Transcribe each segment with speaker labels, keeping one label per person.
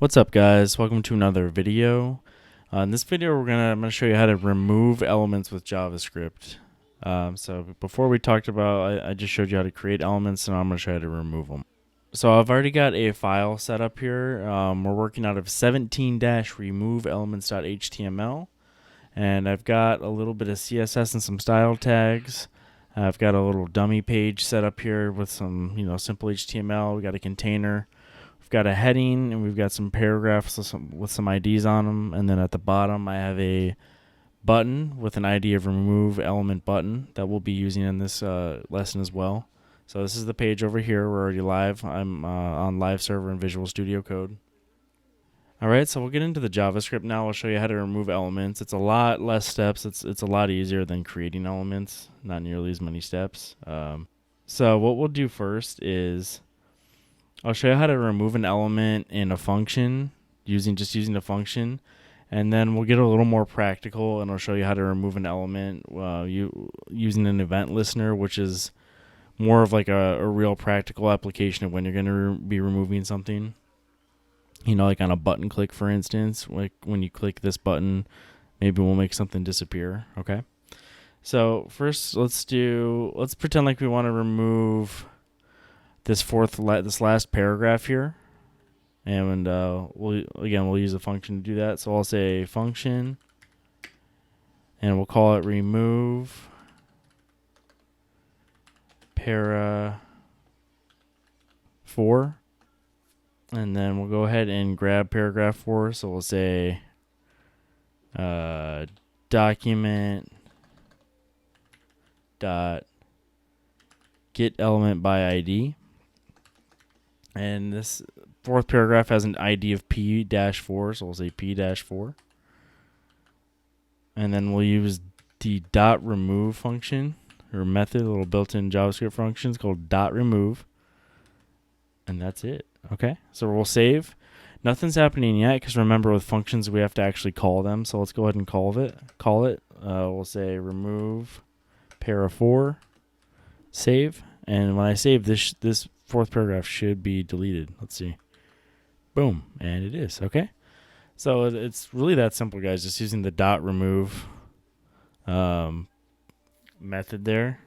Speaker 1: What's up, guys? Welcome to another video. In this video, I'm gonna show you how to remove elements with JavaScript. So before we talked about, I just showed you how to create elements, and I'm gonna show you how to remove them. So I've already got a file set up here. We're working out of 17-removeelements.html, and I've got a little bit of CSS and some style tags. I've got a little dummy page set up here with some, simple HTML. We got a container. We've got a heading, and we've got some paragraphs with some IDs on them. And then at the bottom, I have a button with an ID of remove element button that we'll be using in this lesson as well. So this is the page over here. We're already live. I'm on live server in Visual Studio Code. All right, so we'll get into the JavaScript now. I'll show you how to remove elements. It's a lot less steps. It's a lot easier than creating elements. Not nearly as many steps. So what we'll do first is I'll show you how to remove an element in a function using a function, and then we'll get a little more practical, and I'll show you how to remove an element using an event listener, which is more of like a real practical application of when you're going to be removing something. Like on a button click, for instance, like when you click this button, maybe we'll make something disappear. Okay. So first, let's pretend like we want to remove this last paragraph here, and we'll use a function to do that. So I'll say function, and we'll call it remove para 4. And then we'll go ahead and grab paragraph 4. So we'll say document dot get element by ID. And this fourth paragraph has an ID of P-4, so we'll say P-4. And then we'll use the dot remove function or method, a little built-in JavaScript function called dot remove. And that's it. Okay, so we'll save. Nothing's happening yet because remember, with functions we have to actually call them. So let's go ahead and call it. We'll say remove para 4, save, and when I save this fourth paragraph should be deleted. Let's see. Boom, and it is. Okay, so it's really that simple, guys. Just using the dot remove method there.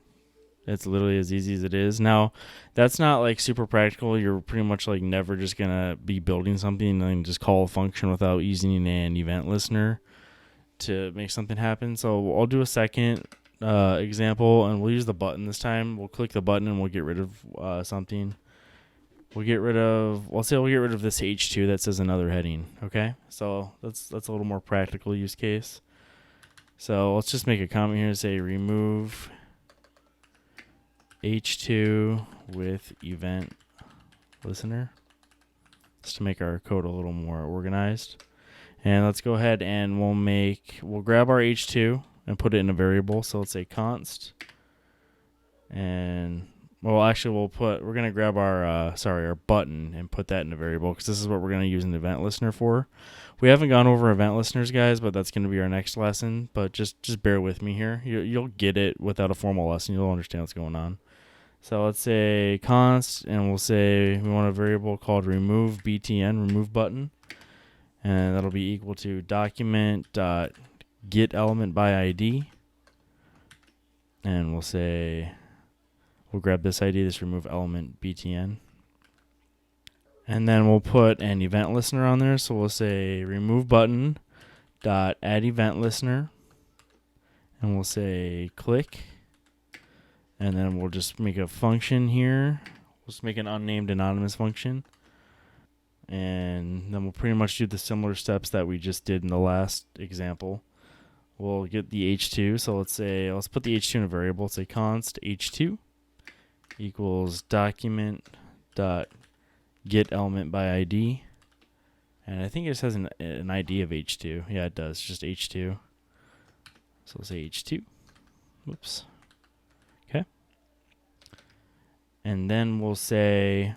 Speaker 1: It's literally as easy as it is. Now, that's not like super practical. You're pretty much like never just gonna be building something and just call a function without using an event listener to make something happen. So I'll do a second example, and we'll use the button this time. We'll click the button and we'll get rid of something. We'll get rid of this H2 that says another heading. Okay, so that's a little more practical use case. So let's just make a comment here and say remove H2 with event listener, just to make our code a little more organized. And let's go ahead and we'll grab our H2 and put it in a variable. So let's say const, and we're gonna grab our button and put that in a variable because this is what we're gonna use an event listener for. We haven't gone over event listeners, guys, but that's gonna be our next lesson. But just bear with me here. You'll get it without a formal lesson. You'll understand what's going on. So let's say const, and we'll say we want a variable called remove btn, remove button, and that'll be equal to document dot get element by ID, and we'll grab this ID, this remove element btn, and then we'll put an event listener on there. So we'll say remove button dot add event listener, and we'll say click. And then we'll just make a function here. We'll just make an unnamed anonymous function. And then we'll pretty much do the similar steps that we just did in the last example. We'll get the H2. So let's put the H2 in a variable. Let's say const H2 equals document dot get element by ID. And I think it says an ID of H2. Yeah, it does. Just H2. So let's say H2. Whoops. Okay. And then we'll say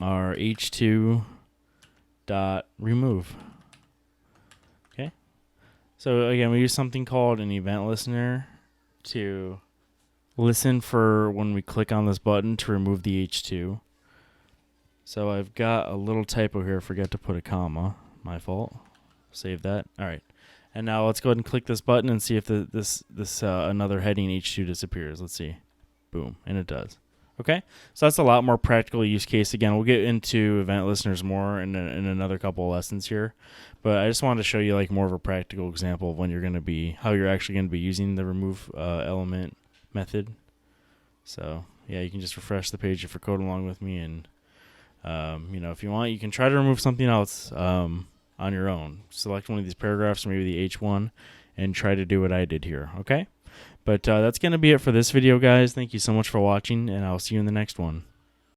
Speaker 1: our H2 dot remove. Okay. So again, we use something called an event listener to listen for when we click on this button to remove the H2. So I've got a little typo here. Forget to put a comma. My fault. Save that. All right. And now let's go ahead and click this button and see if this another heading H2 disappears. Let's see. Boom. And it does. Okay. So that's a lot more practical use case. Again, we'll get into event listeners more in another couple of lessons here. But I just wanted to show you like more of a practical example of when you're going to be, how you're actually going to be using the remove element method. So yeah, you can just refresh the page if you're coding along with me, and if you want, you can try to remove something else on your own. Select one of these paragraphs, maybe the H1, and try to do what I did here. Okay, but that's going to be it for this video, guys. Thank you so much for watching, and I'll see you in the next one.